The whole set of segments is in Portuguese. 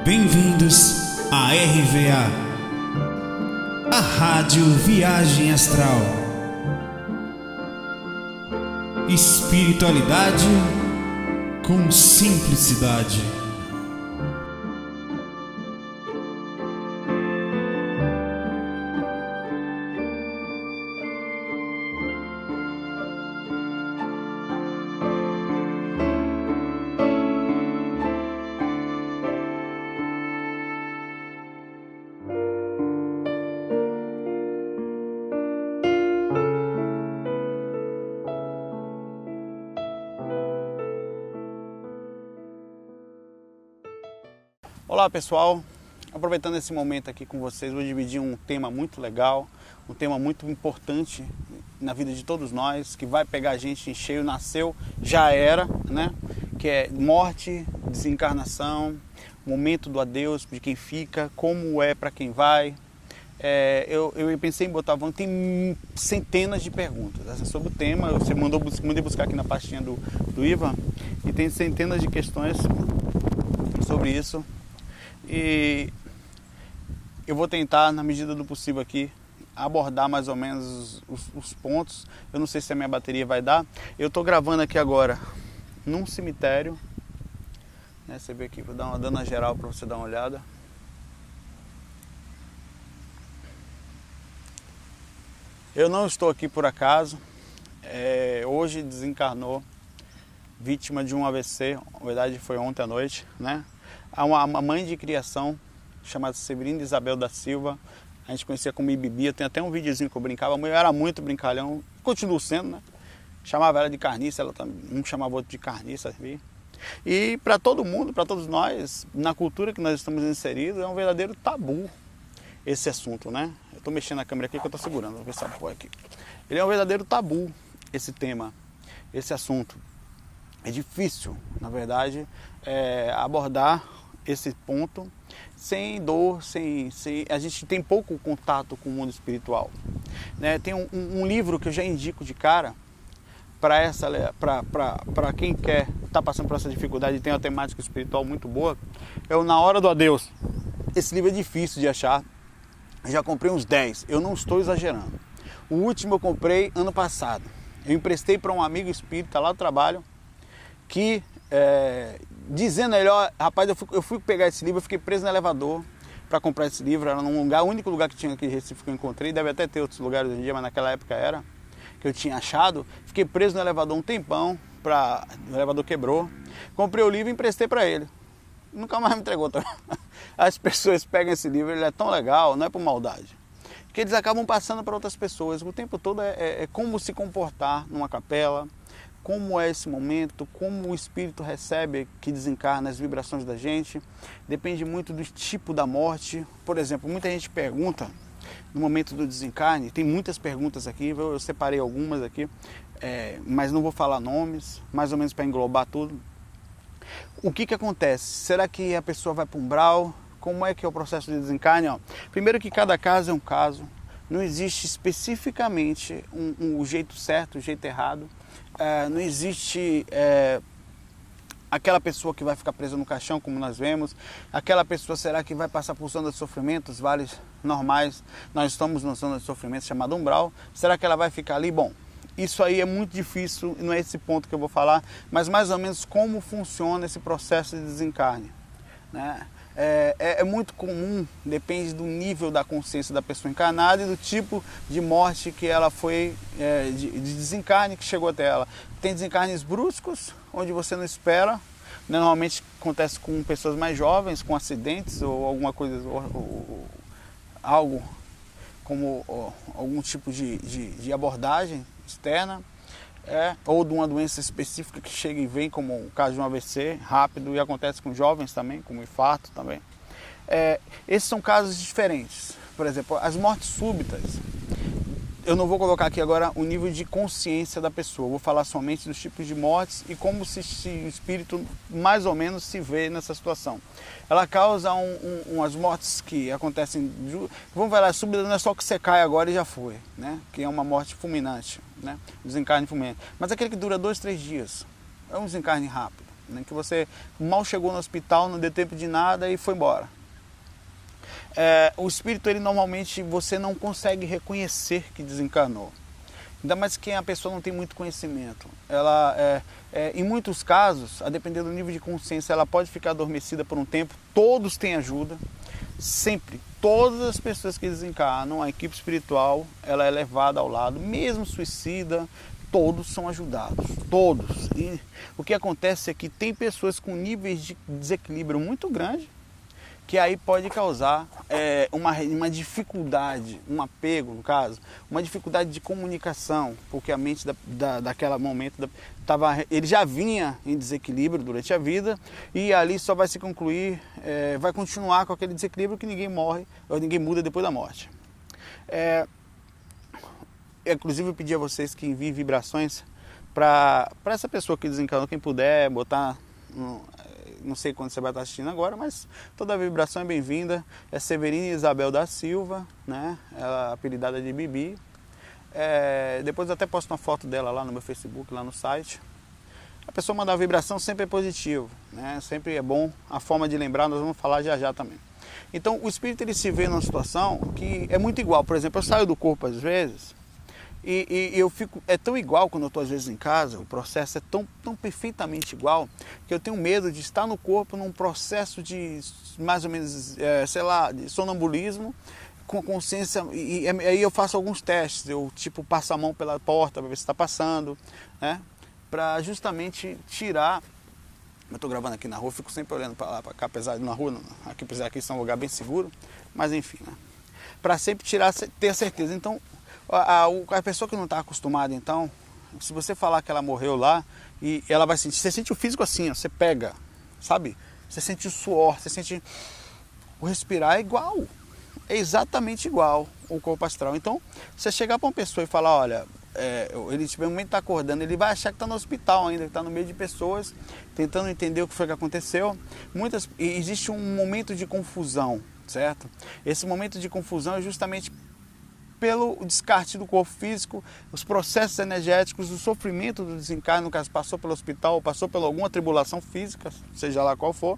Bem-vindos à RVA, a Rádio Viagem Astral. Espiritualidade com simplicidade. Olá pessoal, aproveitando esse momento aqui com vocês, vou dividir um tema muito legal, um tema muito importante na vida de todos nós, que vai pegar a gente em cheio, nasceu, já era, né? Que é morte, desencarnação, momento do adeus de quem fica, como é para quem vai. Eu pensei em botar, tem centenas de perguntas sobre o tema, você mandei buscar aqui na pastinha do Ivan, e tem centenas de questões sobre isso. E eu vou tentar, na medida do possível aqui, abordar mais ou menos os pontos. Eu não sei se a minha bateria vai dar. Eu estou gravando aqui agora num cemitério, né? Você vê aqui, vou dar uma dana geral para você dar uma olhada. Eu não estou aqui por acaso. Hoje desencarnou vítima de um AVC, na verdade foi ontem à noite, né? Uma mãe de criação chamada Severina Isabel da Silva, a gente conhecia como Ibibi. Eu tenho até um videozinho que eu brincava, eu era muito brincalhão, continuo sendo, né? Chamava ela de carniça, ela também, um chamava outro de carniça. E para todo mundo, para todos nós, na cultura que nós estamos inseridos, é um verdadeiro tabu esse assunto, né? Eu estou mexendo na câmera aqui que eu estou segurando, vou ver se apoia aqui. Ele é um verdadeiro tabu, esse tema, esse assunto. É difícil, na verdade, abordar esse ponto sem dor, a gente tem pouco contato com o mundo espiritual, né? Tem um livro que eu já indico de cara para quem quer estar passando por essa dificuldade e tem uma temática espiritual muito boa, é o Na Hora do Adeus. Esse livro é difícil de achar, eu já comprei uns 10, eu não estou exagerando. O último eu comprei ano passado, eu emprestei para um amigo espírita lá do trabalho, que dizendo ele, ó, rapaz, eu fui pegar esse livro, eu fiquei preso no elevador para comprar esse livro, era num lugar, o único lugar que tinha aqui em Recife que eu encontrei, deve até ter outros lugares hoje em dia, mas naquela época era, que eu tinha achado, fiquei preso no elevador um tempão, o elevador quebrou, comprei o livro e emprestei para ele, nunca mais me entregou. As pessoas pegam esse livro, ele é tão legal, não é por maldade, que eles acabam passando para outras pessoas, o tempo todo é como se comportar numa capela, como é esse momento, como o espírito recebe que desencarna as vibrações da gente, depende muito do tipo da morte. Por exemplo, muita gente pergunta no momento do desencarne, tem muitas perguntas aqui, eu separei algumas aqui, mas não vou falar nomes, mais ou menos para englobar tudo. O que acontece? Será que a pessoa vai para um umbral? Como é que é o processo de desencarne? Primeiro que cada caso é um caso, não existe especificamente um jeito certo, um jeito errado. Não existe aquela pessoa que vai ficar presa no caixão, como nós vemos. Aquela pessoa, será que vai passar por zona de sofrimentos, vales normais? Nós estamos numa zona de sofrimento chamada umbral. Será que ela vai ficar ali? Bom, isso aí é muito difícil, não é esse ponto que eu vou falar, mas mais ou menos como funciona esse processo de desencarne, né? É muito comum, depende do nível da consciência da pessoa encarnada e do tipo de morte que ela foi, de desencarne que chegou até ela. Tem desencarnes bruscos, onde você não espera, normalmente acontece com pessoas mais jovens, com acidentes ou alguma coisa, ou algo como algum tipo de abordagem externa, ou de uma doença específica que chega e vem, como o caso de um AVC rápido, e acontece com jovens também, como infarto também. Esses são casos diferentes. Por exemplo, as mortes súbitas, eu não vou colocar aqui agora o nível de consciência da pessoa, vou falar somente dos tipos de mortes e como se o espírito mais ou menos se vê nessa situação. Ela causa umas mortes que acontecem, vamos falar, súbita não é só que você cai agora e já foi, né? Que é uma morte fulminante, né? Desencarne fulminante. Mas aquele que dura 2, 3 dias, é um desencarne rápido, né? Que você mal chegou no hospital, não deu tempo de nada e foi embora. O espírito, ele normalmente você não consegue reconhecer que desencarnou. Ainda mais que a pessoa não tem muito conhecimento. Ela, em muitos casos, a depender do nível de consciência, ela pode ficar adormecida por um tempo. Todos têm ajuda. Sempre, todas as pessoas que desencarnam, a equipe espiritual, ela é levada ao lado, mesmo suicida, todos são ajudados, todos. E o que acontece é que tem pessoas com níveis de desequilíbrio muito grande, que aí pode causar uma dificuldade, um apego, no caso, uma dificuldade de comunicação, porque a mente daquele momento ele já vinha em desequilíbrio durante a vida e ali só vai se concluir, vai continuar com aquele desequilíbrio que ninguém morre ou ninguém muda depois da morte. Inclusive eu pedi a vocês que enviem vibrações para essa pessoa que desencarnou, quem puder botar... Não sei quando você vai estar assistindo agora, mas toda a vibração é bem-vinda. É Severina Isabel da Silva, né? Ela é apelidada de Bibi. Depois eu até posto uma foto dela lá no meu Facebook, lá no site. A pessoa mandar vibração sempre é positivo, né? Sempre é bom. A forma de lembrar nós vamos falar já também. Então o espírito, ele se vê numa situação que é muito igual. Por exemplo, eu saio do corpo às vezes e eu fico, é tão igual quando eu estou às vezes em casa, o processo é tão perfeitamente igual, que eu tenho medo de estar no corpo num processo de mais ou menos, de sonambulismo, com consciência, e aí eu faço alguns testes, eu tipo passo a mão pela porta para ver se está passando, né? Para justamente tirar. Eu estou gravando aqui na rua, fico sempre olhando para lá, para cá, apesar de na rua, aqui é um lugar bem seguro, mas enfim, né? Para sempre ter a certeza. Então, a pessoa que não está acostumada, então, se você falar que ela morreu lá, e ela vai sentir, você sente o físico assim, ó, você pega, sabe? Você sente o suor, você sente o respirar, é igual, é exatamente igual o corpo astral. Então, você chegar para uma pessoa e falar, olha, ele no momento está acordando, ele vai achar que está no hospital ainda, que está no meio de pessoas, tentando entender o que foi que aconteceu. Existe um momento de confusão, certo? Esse momento de confusão é justamente pelo descarte do corpo físico, os processos energéticos, o sofrimento do desencarne, no caso, passou pelo hospital, passou por alguma tribulação física, seja lá qual for,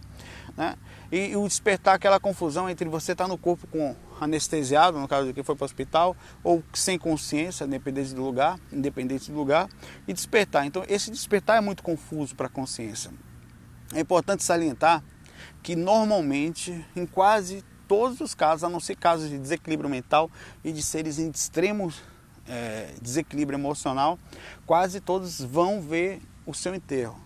né? E o despertar, aquela confusão entre você estar no corpo com anestesiado, no caso de quem foi para o hospital, ou sem consciência, independente do lugar, e despertar. Então, esse despertar é muito confuso para a consciência. É importante salientar que, normalmente, em quase todos os casos, a não ser casos de desequilíbrio mental e de seres em extremo desequilíbrio emocional, quase todos vão ver o seu enterro.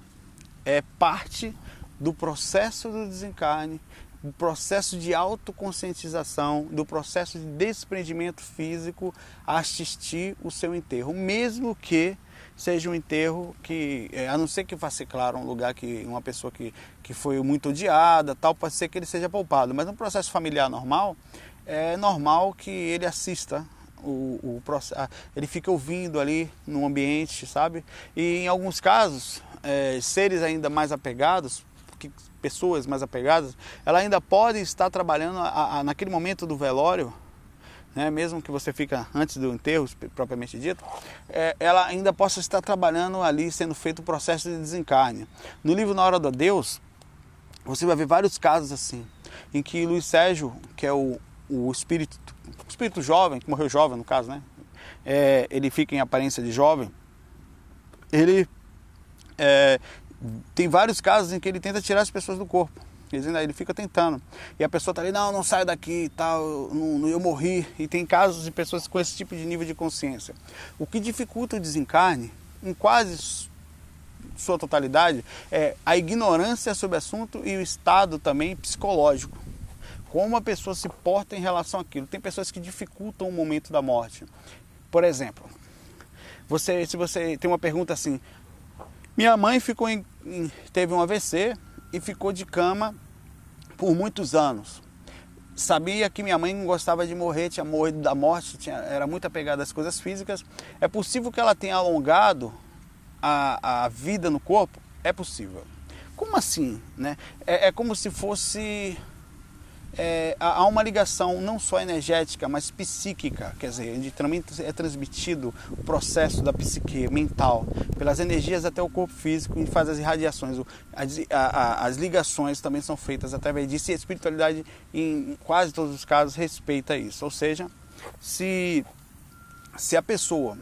É parte do processo do desencarne, do processo de autoconscientização, do processo de desprendimento físico, a assistir o seu enterro, mesmo que seja um enterro que, a não ser que vá ser, claro, um lugar que uma pessoa que foi muito odiada, tal, pode ser que ele seja poupado, mas no processo familiar normal, é normal que ele assista o processo, ele fica ouvindo ali no ambiente, sabe? E em alguns casos, seres ainda mais apegados, pessoas mais apegadas, ela ainda pode estar trabalhando naquele momento do velório, né, mesmo que você fica antes do enterro propriamente dito, ela ainda possa estar trabalhando ali, sendo feito o processo de desencarne. No livro Na Hora do Adeus, você vai ver vários casos assim, em que Luiz Sérgio, que é o espírito jovem, que morreu jovem no caso, né, ele fica em aparência de jovem, ele tem vários casos em que ele tenta tirar as pessoas do corpo. Ele fica tentando. E a pessoa está ali, não saio daqui e tal, eu morri. E tem casos de pessoas com esse tipo de nível de consciência. O que dificulta o desencarne, em quase sua totalidade, é a ignorância sobre o assunto e o estado também psicológico. Como a pessoa se porta em relação àquilo. Tem pessoas que dificultam o momento da morte. Por exemplo, se você tem uma pergunta assim, minha mãe teve um AVC e ficou de cama por muitos anos. Sabia que minha mãe não gostava de morrer, tinha morrido da morte, era muito apegada às coisas físicas. É possível que ela tenha alongado a vida no corpo? É possível. Como assim, né? É como se fosse há uma ligação não só energética, mas psíquica, quer dizer, também é transmitido o processo da psique mental, pelas energias até o corpo físico, e faz as irradiações, as ligações também são feitas através disso, e a espiritualidade, em quase todos os casos, respeita isso. Ou seja, se a pessoa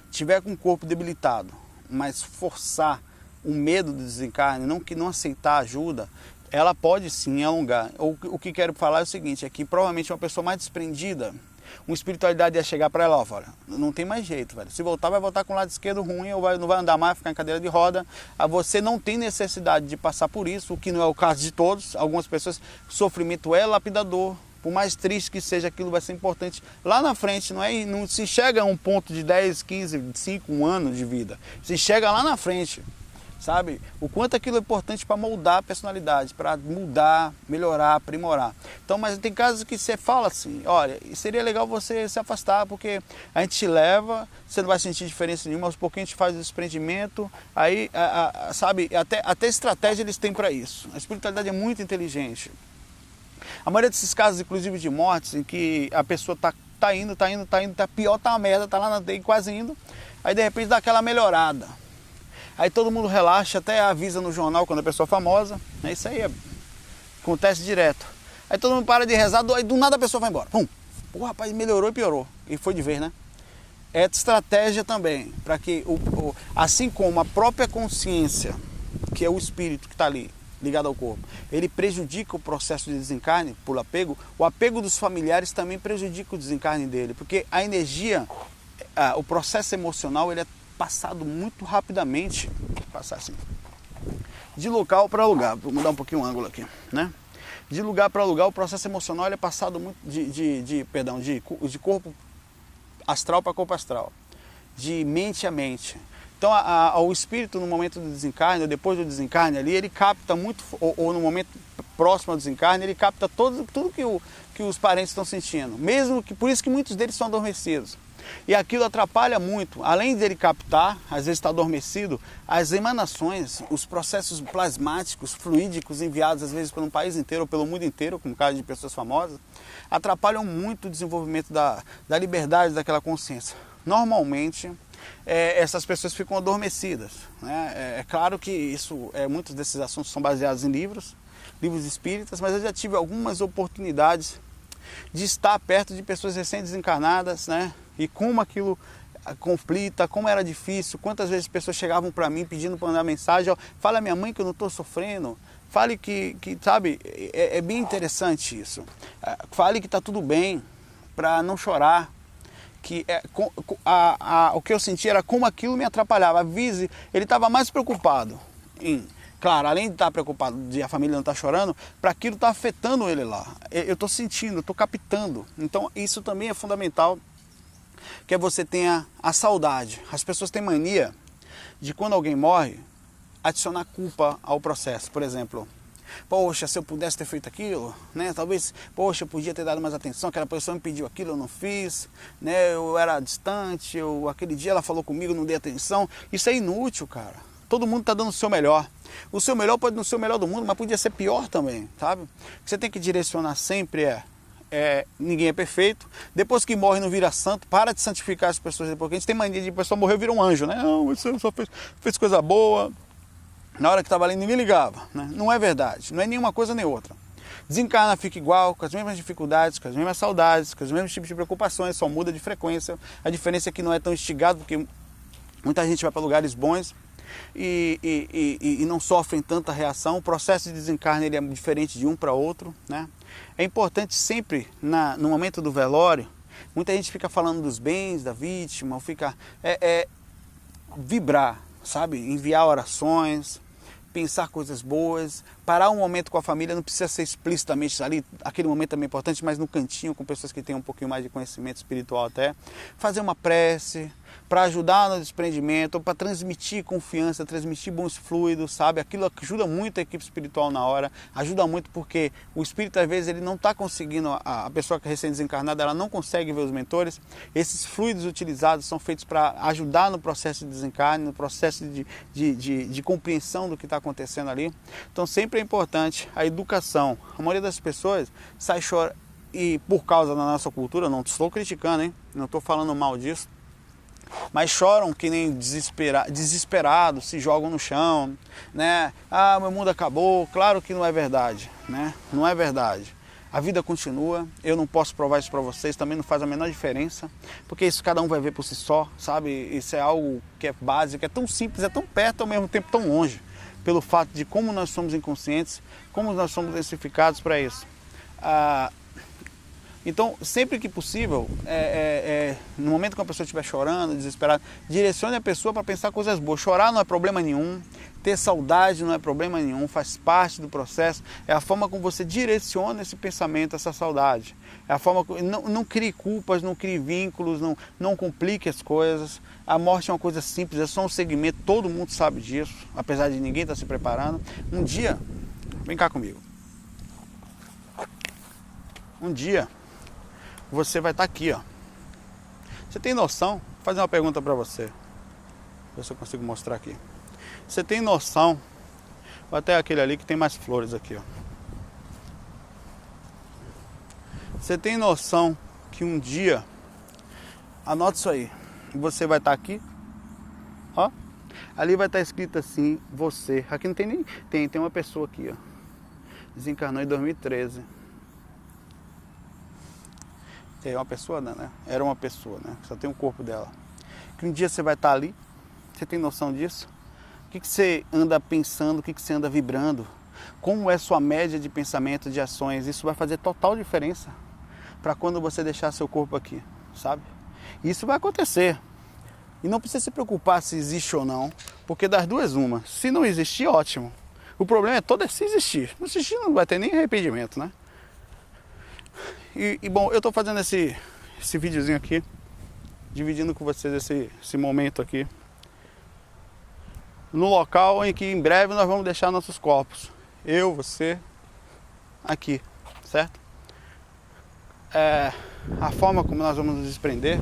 tiver com o corpo debilitado, mas forçar o medo do desencarne, não aceitar ajuda, ela pode sim alongar. O que quero falar é o seguinte, é que provavelmente uma pessoa mais desprendida, uma espiritualidade ia chegar para ela, ó, olha, não tem mais jeito, velho. Se voltar, vai voltar com o lado esquerdo ruim, ou não vai andar mais, ficar em cadeira de roda. Você não tem necessidade de passar por isso, o que não é o caso de todos. Algumas pessoas, o sofrimento é lapidador. Por mais triste que seja, aquilo vai ser importante lá na frente. Não se chega a um ponto de 10, 15, 5, 1 ano de vida. Se chega lá na frente, sabe? O quanto aquilo é importante para moldar a personalidade, para mudar, melhorar, aprimorar. Então, mas tem casos que você fala assim, olha, seria legal você se afastar, porque a gente te leva, você não vai sentir diferença nenhuma, aos pouquinhos a gente faz o desprendimento, aí, sabe, até estratégia eles têm para isso. A espiritualidade é muito inteligente. A maioria desses casos, inclusive de mortes, em que a pessoa tá indo, tá pior, tá uma merda, tá lá na TI quase indo, aí de repente dá aquela melhorada. Aí todo mundo relaxa, até avisa no jornal quando a pessoa é famosa, né? Isso aí acontece direto. Aí todo mundo para de rezar, aí do nada a pessoa vai embora. Pum! Pô, rapaz, melhorou e piorou. E foi de vez, né? É estratégia também, para que, assim como a própria consciência, que é o espírito que está ali, ligado ao corpo, ele prejudica o processo de desencarne por apego, o apego dos familiares também prejudica o desencarne dele, porque a energia, o processo emocional, ele é passado muito rapidamente, passar assim, de local para lugar. Vou mudar um pouquinho o ângulo aqui, né? De lugar para lugar, o processo emocional ele é passado muito de corpo astral para corpo astral, de mente a mente. Então, o espírito no momento do desencarne, ou depois do desencarne ali, ele capta muito, ou no momento próximo ao desencarne, ele capta tudo que os parentes estão sentindo. Mesmo que, por isso que muitos deles são adormecidos. E aquilo atrapalha muito, além dele captar, às vezes está adormecido, as emanações, os processos plasmáticos, fluídicos enviados às vezes pelo país inteiro ou pelo mundo inteiro, como caso de pessoas famosas, atrapalham muito o desenvolvimento da liberdade daquela consciência. Normalmente, essas pessoas ficam adormecidas, né? É claro que muitos desses assuntos são baseados em livros espíritas, mas eu já tive algumas oportunidades de estar perto de pessoas recém-desencarnadas, né? E como aquilo conflita, como era difícil, quantas vezes pessoas chegavam para mim pedindo para mandar mensagem, ó, fala à minha mãe que eu não estou sofrendo, fale que sabe, é bem interessante isso, fale que está tudo bem, para não chorar, que o que eu senti era como aquilo me atrapalhava, avise, ele estava mais preocupado em... Claro, além de estar preocupado de a família não estar chorando, para aquilo estar afetando ele lá. Eu estou sentindo, eu estou captando. Então isso também é fundamental, que você tenha a saudade. As pessoas têm mania de quando alguém morre, adicionar culpa ao processo. Por exemplo, poxa, se eu pudesse ter feito aquilo, né? Talvez, poxa, eu podia ter dado mais atenção, aquela pessoa me pediu aquilo, eu não fiz, né? Eu era distante, aquele dia ela falou comigo, não dei atenção. Isso é inútil, cara. Todo mundo está dando o seu melhor. O seu melhor pode não ser o melhor do mundo, mas podia ser pior também, sabe? O que você tem que direcionar sempre ninguém é perfeito. Depois que morre não vira santo, para de santificar as pessoas. Porque a gente tem mania de a pessoa morreu vira um anjo, né? Não, você só fez coisa boa. Na hora que estava ali ninguém ligava, né? Não é verdade, não é nenhuma coisa nem outra. Desencarna, fica igual, com as mesmas dificuldades, com as mesmas saudades, com os mesmos tipos de preocupações, só muda de frequência. A diferença é que não é tão instigado, porque muita gente vai para lugares bons e não sofrem tanta reação. O processo de desencarne ele é diferente de um para outro, né? É importante sempre, no momento do velório, muita gente fica falando dos bens da vítima, ou fica vibrar, sabe? Enviar orações, pensar coisas boas, parar um momento com a família, não precisa ser explicitamente ali, aquele momento também é importante, mas no cantinho, com pessoas que têm um pouquinho mais de conhecimento espiritual até, fazer uma prece, para ajudar no desprendimento, para transmitir confiança, transmitir bons fluidos, sabe? Aquilo ajuda muito a equipe espiritual na hora, ajuda muito porque o espírito às vezes ele não está conseguindo, a pessoa que é recém-desencarnada, ela não consegue ver os mentores. Esses fluidos utilizados são feitos para ajudar no processo de desencarne, no processo de compreensão do que está acontecendo ali. Então sempre é importante a educação. A maioria das pessoas sai chorando, e por causa da nossa cultura, não estou criticando, hein? Não estou falando mal disso, mas choram que nem desesperados, se jogam no chão, né? Ah, meu mundo acabou. Claro que não é verdade, né? Não é verdade. A vida continua, eu não posso provar isso para vocês, também não faz a menor diferença, porque isso cada um vai ver por si só, sabe? Isso é algo que é básico, é tão simples, é tão perto, ao mesmo tempo tão longe, pelo fato de como nós somos inconscientes, como nós somos densificados para isso. Então, sempre que possível, no momento que uma pessoa estiver chorando, desesperada, direcione a pessoa para pensar coisas boas. Chorar não é problema nenhum, ter saudade não é problema nenhum, faz parte do processo. É a forma como você direciona esse pensamento, essa saudade. É a forma como, não crie culpas, não crie vínculos, não complique as coisas. A morte é uma coisa simples, é só um segmento, todo mundo sabe disso, apesar de ninguém estar se preparando. Um dia, vem cá comigo. Um dia você vai estar aqui, ó. Você tem noção? Vou fazer uma pergunta para você. Ver se eu consigo mostrar aqui. Você tem noção? Vou até aquele ali que tem mais flores aqui, ó. Você tem noção que um dia, anota isso aí, você vai estar aqui, ó. Ali vai estar escrito assim, você. Aqui não tem nem... Tem uma pessoa aqui, ó. Desencarnou em 2013. É uma pessoa, né? Era uma pessoa, né? Só tem o corpo dela. Que um dia você vai estar ali. Você tem noção disso? O que você anda pensando? O que você anda vibrando? Como é sua média de pensamento, de ações? Isso vai fazer total diferença para quando você deixar seu corpo aqui, sabe? Isso vai acontecer. E não precisa se preocupar se existe ou não, porque das duas uma. Se não existir, ótimo. O problema é todo se existir. Não existir não vai ter nem arrependimento, né? E bom, eu estou fazendo esse videozinho aqui, dividindo com vocês esse momento aqui, no local em que em breve nós vamos deixar nossos corpos. Eu, você, aqui, certo? A forma como nós vamos nos desprender,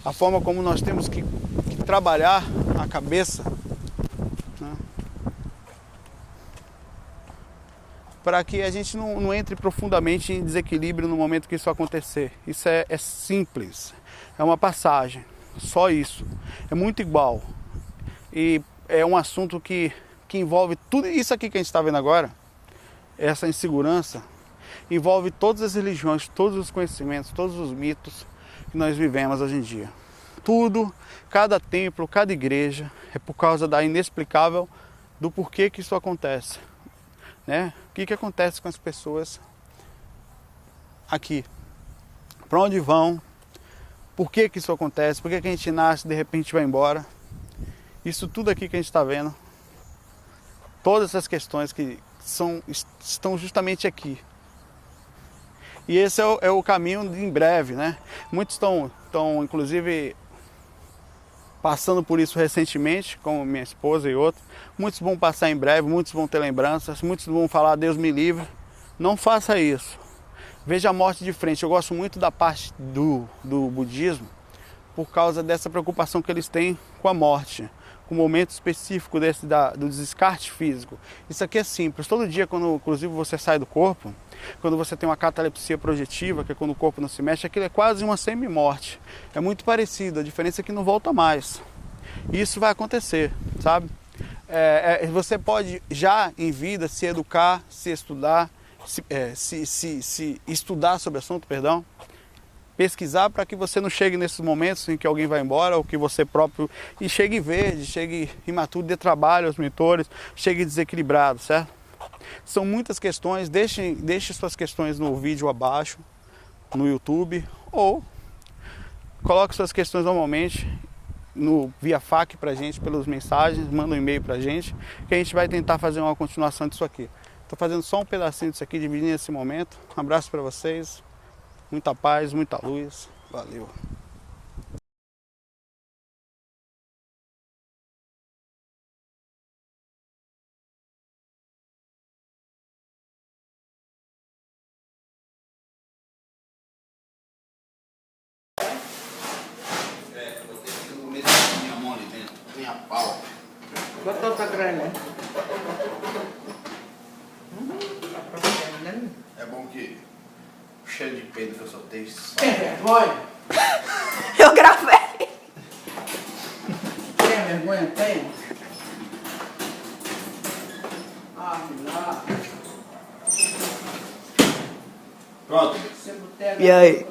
a forma como nós temos que trabalhar a cabeça, né? Para que a gente não entre profundamente em desequilíbrio no momento que isso acontecer. Isso é simples, é uma passagem, só isso. É muito igual. E é um assunto que envolve tudo isso aqui que a gente está vendo agora, essa insegurança, envolve todas as religiões, todos os conhecimentos, todos os mitos que nós vivemos hoje em dia. Tudo, cada templo, cada igreja, é por causa da inexplicável do porquê que isso acontece. Né? O que acontece com as pessoas aqui? Para onde vão? Por que isso acontece? Por que a gente nasce e de repente vai embora? Isso tudo aqui que a gente está vendo, todas essas questões que estão justamente aqui. E esse é o caminho de em breve, né? Muitos estão inclusive passando por isso recentemente, como minha esposa e outros. Muitos vão passar em breve, muitos vão ter lembranças, muitos vão falar Deus me livre. Não faça isso. Veja a morte de frente. Eu gosto muito da parte do budismo por causa dessa preocupação que eles têm com a morte, com o momento específico do descarte físico. Isso aqui é simples. Todo dia, quando inclusive você sai do corpo, quando você tem uma catalepsia projetiva, que é quando o corpo não se mexe, aquilo é quase uma semi-morte. É muito parecido, a diferença é que não volta mais. Isso vai acontecer, sabe? Você pode já em vida se educar, se estudar, se estudar sobre o assunto, perdão, pesquisar para que você não chegue nesses momentos em que alguém vai embora ou que você próprio e chegue verde, chegue imaturo, dê trabalho aos mentores, chegue desequilibrado, certo? São muitas questões, deixe suas questões no vídeo abaixo, no YouTube, ou coloque suas questões normalmente via FAQ pra gente, pelas mensagens, manda um e-mail pra gente, que a gente vai tentar fazer uma continuação disso aqui. Estou fazendo só um pedacinho disso aqui, dividindo esse momento. Um abraço para vocês, muita paz, muita luz, valeu! a pau. Batata grande. Tá né? É bom que o cheiro de peido que eu soltei. Tem vergonha? Eu gravei. Tem vergonha? Tem? Ah, lá. Pronto. Você botega. E aí?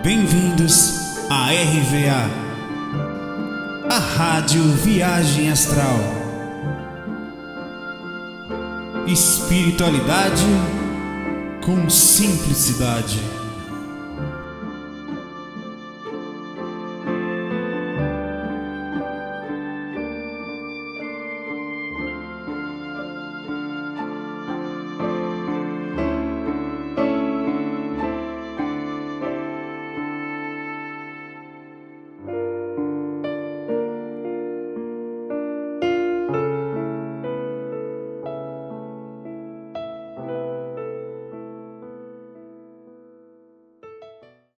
Bem-vindos à RVA, a Rádio Viagem Astral. Espiritualidade com simplicidade.